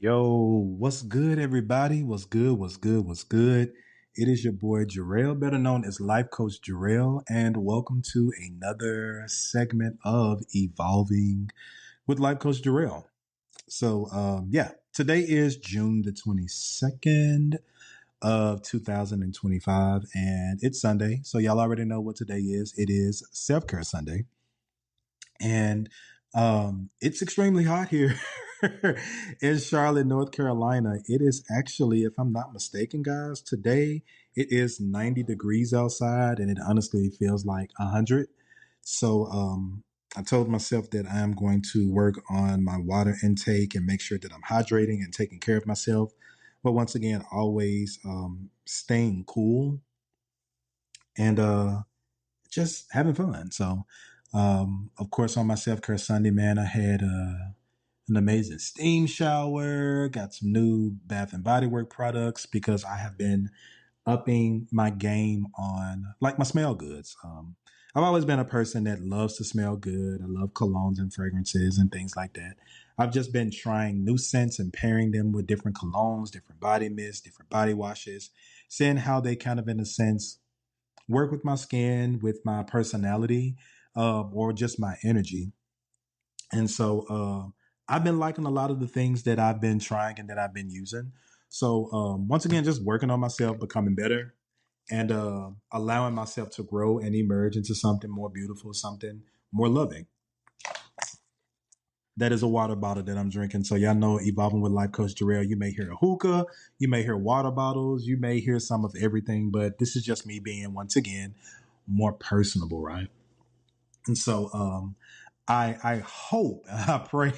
Yo, what's good, everybody? What's good? What's good? What's good? It is your boy Jarrell, better known as Life Coach Jarrell, and welcome to another segment of Evolving with Life Coach Jarrell. So, today is June the 22nd of 2025, and it's Sunday. So, y'all already know what today is. It is Self Care Sunday. And it's extremely hot here in Charlotte, North Carolina. It is actually, if I'm not mistaken, guys, today it is 90 degrees outside, and it honestly feels like 100. So I told myself that I am going to work on my water intake and make sure that I'm hydrating and taking care of myself. But once again, always staying cool and just having fun. So, of course, on my self care Sunday, man, I had an amazing steam shower, got some new Bath and Body Work products because I have been upping my game on like my smell goods. I've always been a person that loves to smell good. I love colognes and fragrances and things like that. I've just been trying new scents and pairing them with different colognes, different body mists, different body washes, seeing how they kind of, in a sense, work with my skin, with my personality, or just my energy. And so I've been liking a lot of the things that I've been trying and that I've been using. So once again, just working on myself, becoming better, and allowing myself to grow and emerge into something more beautiful, something more loving. That is a water bottle that I'm drinking. So y'all know, evolving with Life Coach Jarrell, you may hear a hookah, you may hear water bottles, you may hear some of everything, but this is just me being, once again, more personable, right? And so I hope, I pray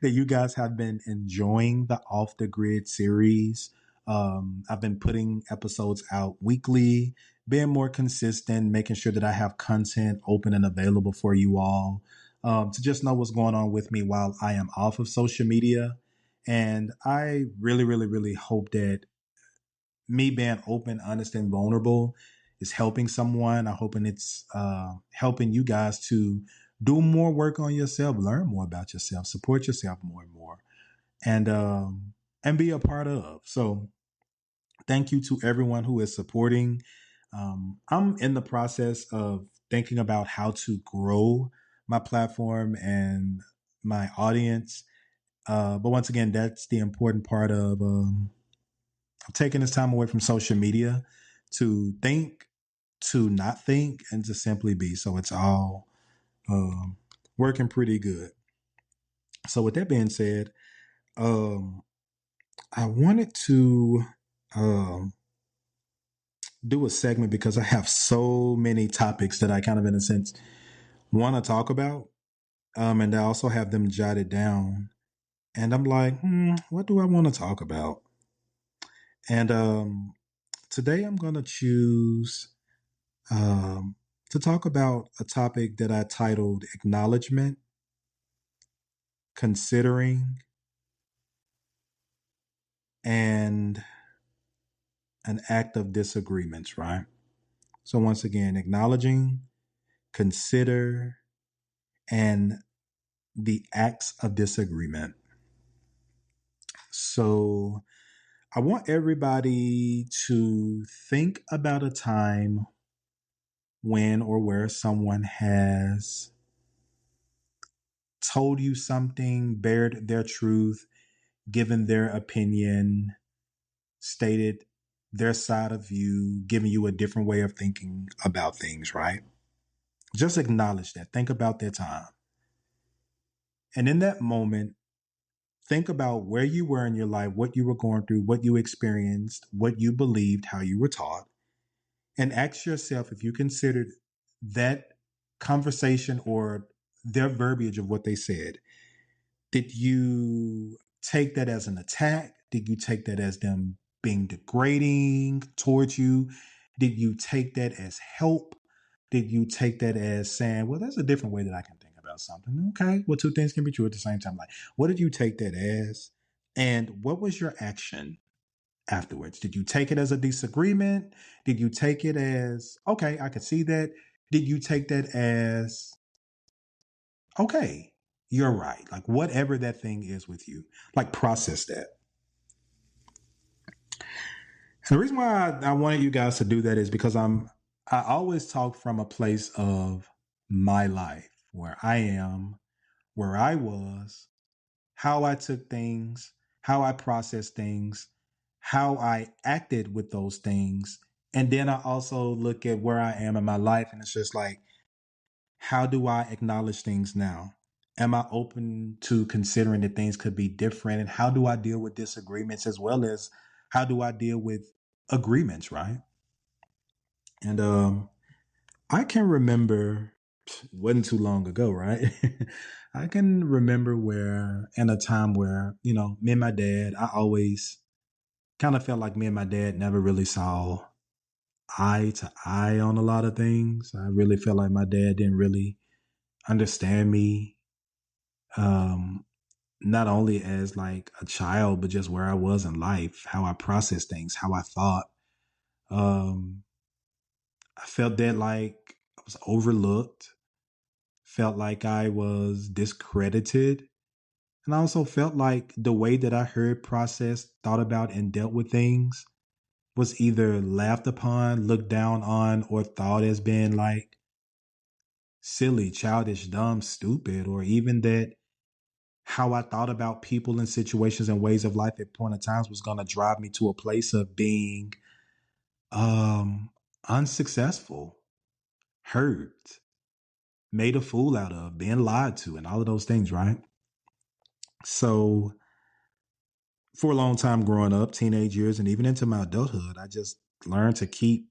that you guys have been enjoying the Off the Grid series. I've been putting episodes out weekly, being more consistent, making sure that I have content open and available for you all, to just know what's going on with me while I am off of social media. And I really, really, really hope that me being open, honest, and vulnerable is helping someone. I'm hoping it's helping you guys to do more work on yourself, learn more about yourself, support yourself more and more, and be a part of. So, thank you to everyone who is supporting. I'm in the process of thinking about how to grow my platform and my audience. But once again, that's the important part of taking this time away from social media to think, to not think, and to simply be. So it's all um, working pretty good. So with that being said, um, I wanted to um, do a segment because I have so many topics that I kind of, in a sense, want to talk about, and I also have them jotted down. And I'm like, what do I want to talk about? And today I'm going to choose um, to talk about a topic that I titled Acknowledgement, Considering, and an Act of Disagreement, right? So, once again, acknowledging, consider, and the acts of disagreement. So, I want everybody to think about a time when or where someone has told you something, bared their truth, given their opinion, stated their side of view, giving you a different way of thinking about things, right? Just acknowledge that. Think about that time. And in that moment, think about where you were in your life, what you were going through, what you experienced, what you believed, how you were taught, and ask yourself if you considered that conversation or their verbiage of what they said. Did you take that as an attack? Did you take that as them being degrading towards you? Did you take that as help? Did you take that as saying, well, there's a different way that I can think about something? Okay, well, two things can be true at the same time. Like, what did you take that as? And what was your action afterwards? Did you take it as a disagreement? Did you take it as, okay, I could see that? Did you take that as, okay, you're right. Like whatever that thing is with you, like process that. And the reason why I wanted you guys to do that is because I always talk from a place of my life, where I am, where I was, how I took things, how I processed things, how I acted with those things. And then I also look at where I am in my life, and it's just like, how do I acknowledge things now? Am I open to considering that things could be different? And how do I deal with disagreements, as well as how do I deal with agreements, right? And I can remember, wasn't too long ago, right? I can remember where, in a time where, me and my dad, I always kind of felt like me and my dad never really saw eye to eye on a lot of things. I really felt like my dad didn't really understand me, um, not only as like a child, but just where I was in life, how I processed things, how I thought. Um, I felt that like I was overlooked, felt like I was discredited. And I also felt like the way that I heard, processed, thought about, and dealt with things was either laughed upon, looked down on, or thought as being like silly, childish, dumb, stupid, or even that how I thought about people and situations and ways of life at point of times was going to drive me to a place of being um unsuccessful, hurt, made a fool out of, being lied to, and all of those things, right? So for a long time growing up, teenage years, and even into my adulthood, I just learned to keep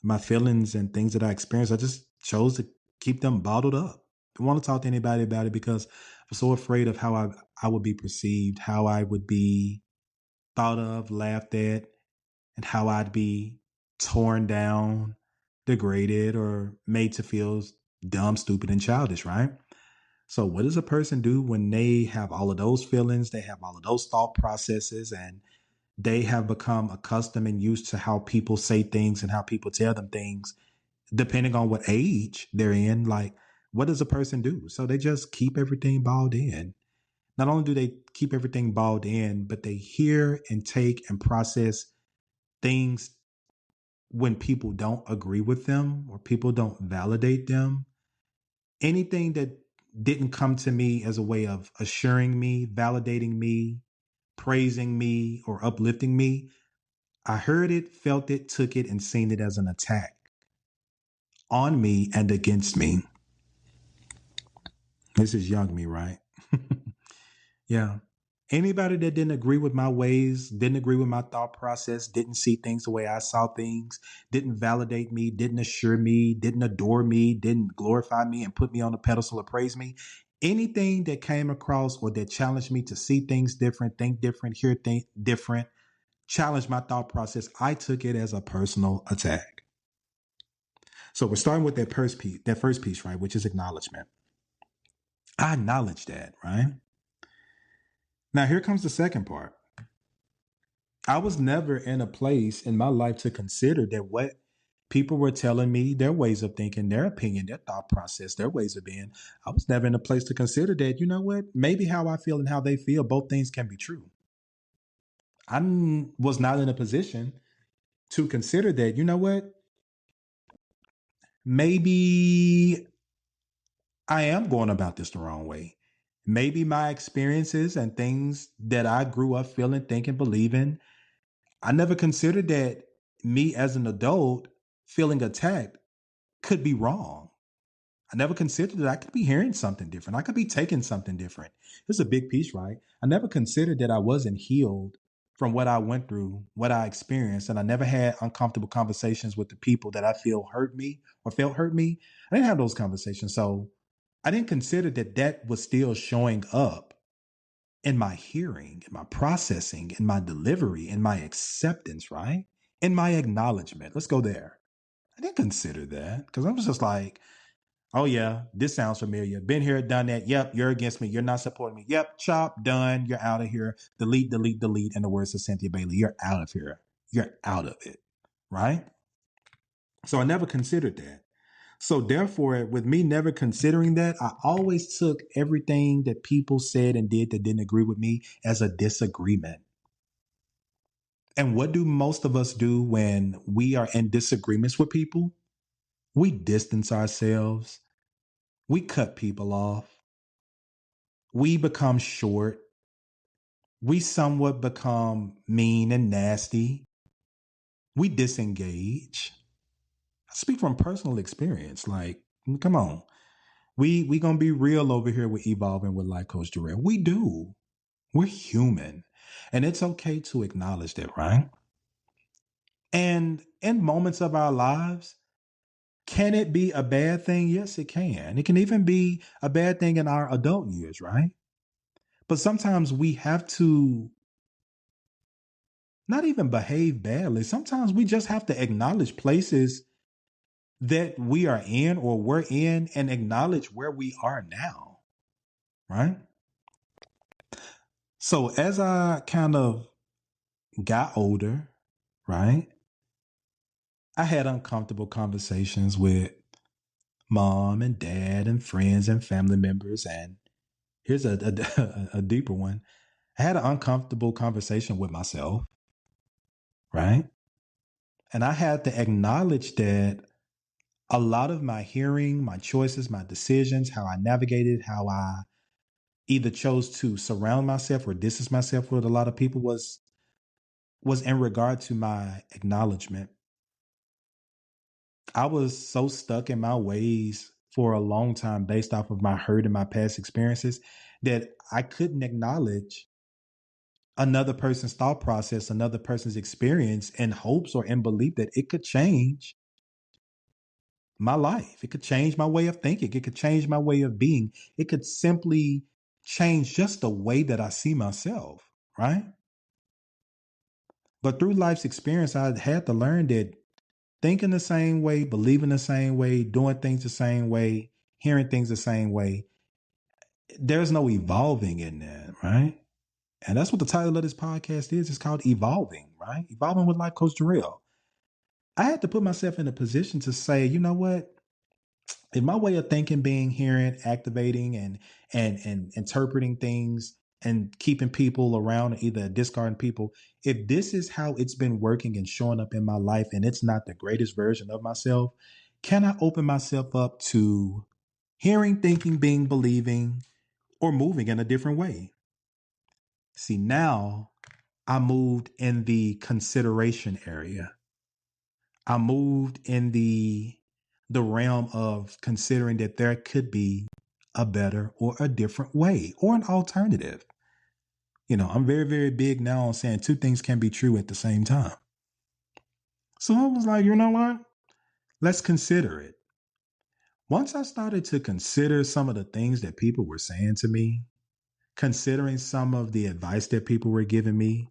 my feelings and things that I experienced. I just chose to keep them bottled up. I didn't want to talk to anybody about it because I was so afraid of how I would be perceived, how I would be thought of, laughed at, and how I'd be torn down, degraded, or made to feel dumb, stupid, and childish, right? So, what does a person do when they have all of those feelings, they have all of those thought processes, and they have become accustomed and used to how people say things and how people tell them things, depending on what age they're in? Like, what does a person do? So, they just keep everything balled in. Not only do they keep everything balled in, but they hear and take and process things when people don't agree with them or people don't validate them. Anything that didn't come to me as a way of assuring me, validating me, praising me, or uplifting me, I heard it, felt it, took it, and seen it as an attack on me and against me. This is young me, right? Yeah. Anybody that didn't agree with my ways, didn't agree with my thought process, didn't see things the way I saw things, didn't validate me, didn't assure me, didn't adore me, didn't glorify me and put me on a pedestal or praise me. Anything that came across or that challenged me to see things different, think different, hear things different, challenged my thought process, I took it as a personal attack. So we're starting with that first piece, right, which is acknowledgement. I acknowledge that, right? Now here comes the second part. I was never in a place in my life to consider that what people were telling me, their ways of thinking, their opinion, their thought process, their ways of being. I was never in a place to consider that, you know what, maybe how I feel and how they feel, both things can be true. Was not in a position to consider that, you know what, maybe I am going about this the wrong way. Maybe my experiences and things that I grew up feeling, thinking, believing, I never considered that me as an adult feeling attacked could be wrong. I never considered that I could be hearing something different. I could be taking something different. It's a big piece, right? I never considered that I wasn't healed from what I went through, what I experienced, and I never had uncomfortable conversations with the people that I feel hurt me or felt hurt me. I didn't have those conversations. So I didn't consider that that was still showing up in my hearing, in my processing, in my delivery, in my acceptance, right? In my acknowledgement. Let's go there. I didn't consider that because I was just like, oh yeah, this sounds familiar. Been here, done that. Yep, you're against me. You're not supporting me. Yep, chop, done. You're out of here. Delete, delete, delete. In the words of Cynthia Bailey, you're out of here. You're out of it. Right? So I never considered that. So therefore, with me never considering that, I always took everything that people said and did that didn't agree with me as a disagreement. And what do most of us do when we are in disagreements with people? We distance ourselves. We cut people off. We become short. We somewhat become mean and nasty. We disengage. I speak from personal experience. Like, come on. We gonna be real over here with evolving with Life Coach Jarrell. We do. We're human. And it's okay to acknowledge that, right? And in moments of our lives, can it be a bad thing? Yes, it can. It can even be a bad thing in our adult years, right? But sometimes we have to not even behave badly. Sometimes we just have to acknowledge places that we are in or we're in and acknowledge where we are now, right? So as I kind of got older, right, I had uncomfortable conversations with mom and dad and friends and family members. And here's a deeper one. I had an uncomfortable conversation with myself, right? And I had to acknowledge that a lot of my hearing, my choices, my decisions, how I navigated, how I either chose to surround myself or distance myself with a lot of people was in regard to my acknowledgement. I was so stuck in my ways for a long time based off of my hurt and my past experiences that I couldn't acknowledge another person's thought process, another person's experience in hopes or in belief that it could change my life. It could change my way of thinking. It could change my way of being. It could simply change just the way that I see myself, right? But through life's experience, I had to learn that thinking the same way, believing the same way, doing things the same way, hearing things the same way, there's no evolving in that, right? And that's what the title of this podcast is. It's called Evolving, right? Evolving with Life Coach Jarrell. I had to put myself in a position to say, you know what? If my way of thinking, being, hearing, activating, and interpreting things and keeping people around, either discarding people, if this is how it's been working and showing up in my life, and it's not the greatest version of myself, can I open myself up to hearing, thinking, being, believing, or moving in a different way? See, now I moved in the consideration area. I moved in the realm of considering that there could be a better or a different way or an alternative. You know, I'm very, very big now on saying two things can be true at the same time. So I was like, you know what? Let's consider it. Once I started to consider some of the things that people were saying to me, considering some of the advice that people were giving me,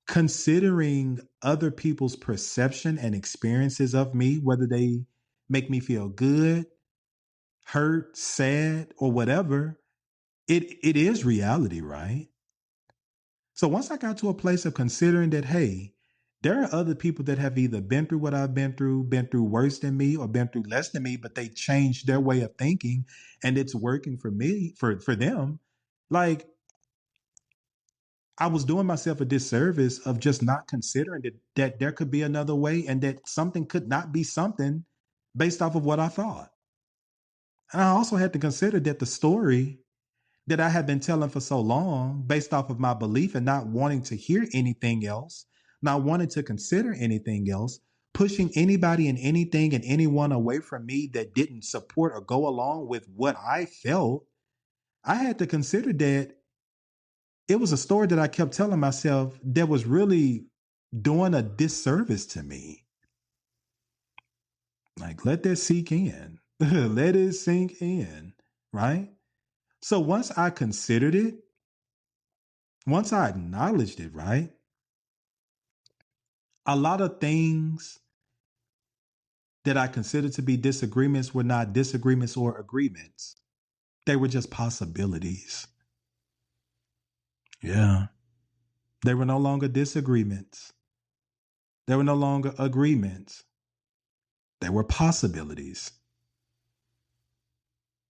considering other people's perception and experiences of me, whether they make me feel good, hurt, sad, or whatever, it is reality, right? So once I got to a place of considering that, hey, there are other people that have either been through what I've been through worse than me, or been through less than me, but they changed their way of thinking and it's working for me, for them. Like, I was doing myself a disservice of just not considering that there could be another way and that something could not be something based off of what I thought. And I also had to consider that the story that I had been telling for so long, based off of my belief and not wanting to hear anything else, not wanting to consider anything else, pushing anybody and anything and anyone away from me that didn't support or go along with what I felt, I had to consider that it was a story that I kept telling myself that was really doing a disservice to me. Like, let that sink in. Let it sink in, right? So once I considered it, once I acknowledged it, right? A lot of things that I considered to be disagreements were not disagreements or agreements. They were just possibilities. Yeah. They were no longer disagreements. They were no longer agreements. They were possibilities.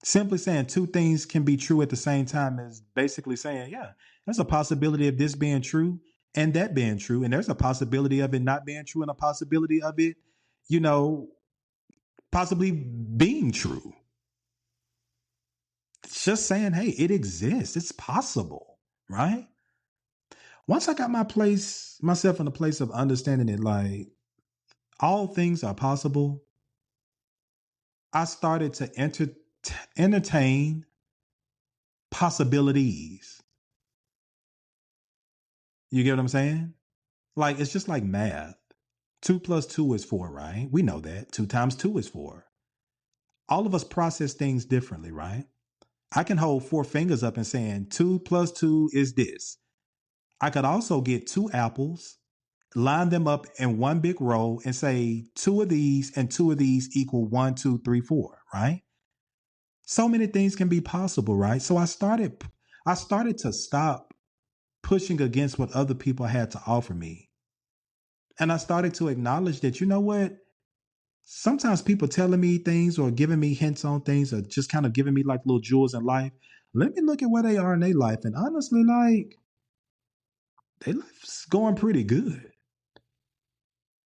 Simply saying two things can be true at the same time is basically saying, yeah, there's a possibility of this being true and that being true. And there's a possibility of it not being true and a possibility of it, you know, possibly being true. It's just saying, hey, it exists. It's possible, right? Once I got myself in a place of understanding it, like all things are possible, I started to entertain possibilities. You get what I'm saying? Like, it's just like math. 2 plus 2 is 4, right? We know that. 2 times 2 is 4. All of us process things differently, right? I can hold 4 fingers up and saying 2 plus 2 is this. I could also get 2 apples, line them up in one big row and say 2 of these and 2 of these equal 1, 2, 3, 4, right? So many things can be possible, right? So I started to stop pushing against what other people had to offer me. And I started to acknowledge that, you know what? Sometimes people telling me things or giving me hints on things or just kind of giving me like little jewels in life. Let me look at where they are in their life. And honestly, like, their life's going pretty good.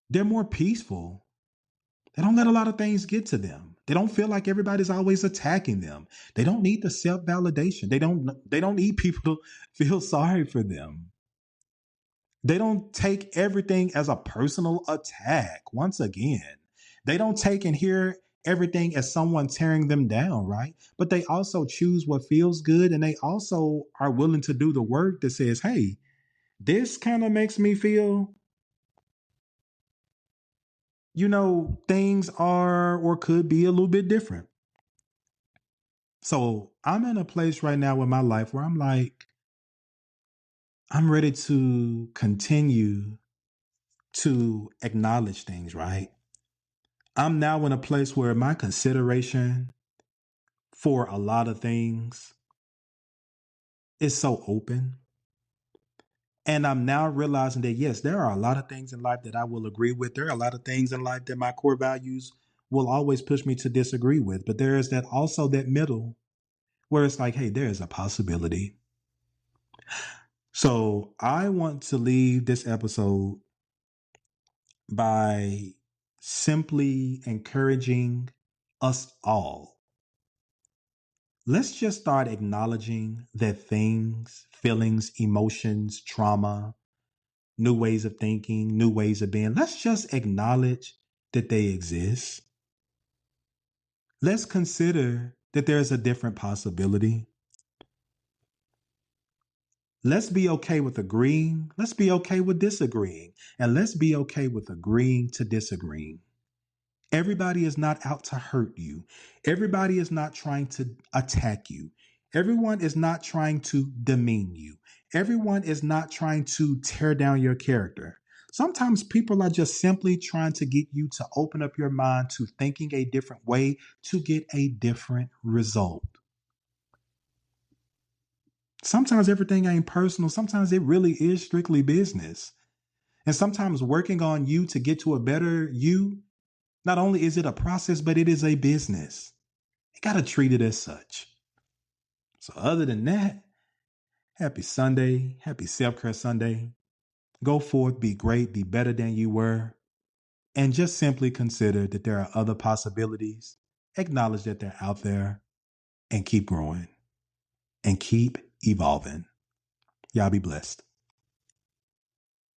They're more peaceful. They don't let a lot of things get to them. They don't feel like everybody's always attacking them. They don't need the self-validation. They don't need people to feel sorry for them. They don't take everything as a personal attack. Once again, they don't take and hear everything as someone tearing them down, right? But they also choose what feels good and they also are willing to do the work that says, hey, this kind of makes me feel, things are or could be a little bit different. So I'm in a place right now in my life where I'm like, I'm ready to continue to acknowledge things, right? I'm now in a place where my consideration for a lot of things is so open. And I'm now realizing that, yes, there are a lot of things in life that I will agree with. There are a lot of things in life that my core values will always push me to disagree with. But there is that also that middle where it's like, hey, there is a possibility. So I want to leave this episode by simply encouraging us all. Let's just start acknowledging that things, feelings, emotions, trauma, new ways of thinking, new ways of being, let's just acknowledge that they exist. Let's consider that there's a different possibility. Let's be okay with agreeing. Let's be okay with disagreeing. And let's be okay with agreeing to disagreeing. Everybody is not out to hurt you. Everybody is not trying to attack you. Everyone is not trying to demean you. Everyone is not trying to tear down your character. Sometimes people are just simply trying to get you to open up your mind to thinking a different way to get a different result. Sometimes everything ain't personal. Sometimes it really is strictly business. And sometimes working on you to get to a better you, not only is it a process, but it is a business. You got to treat it as such. So other than that, happy Sunday, happy self-care Sunday. Go forth, be great, be better than you were. And just simply consider that there are other possibilities. Acknowledge that they're out there and keep growing and keep evolving. Y'all be blessed.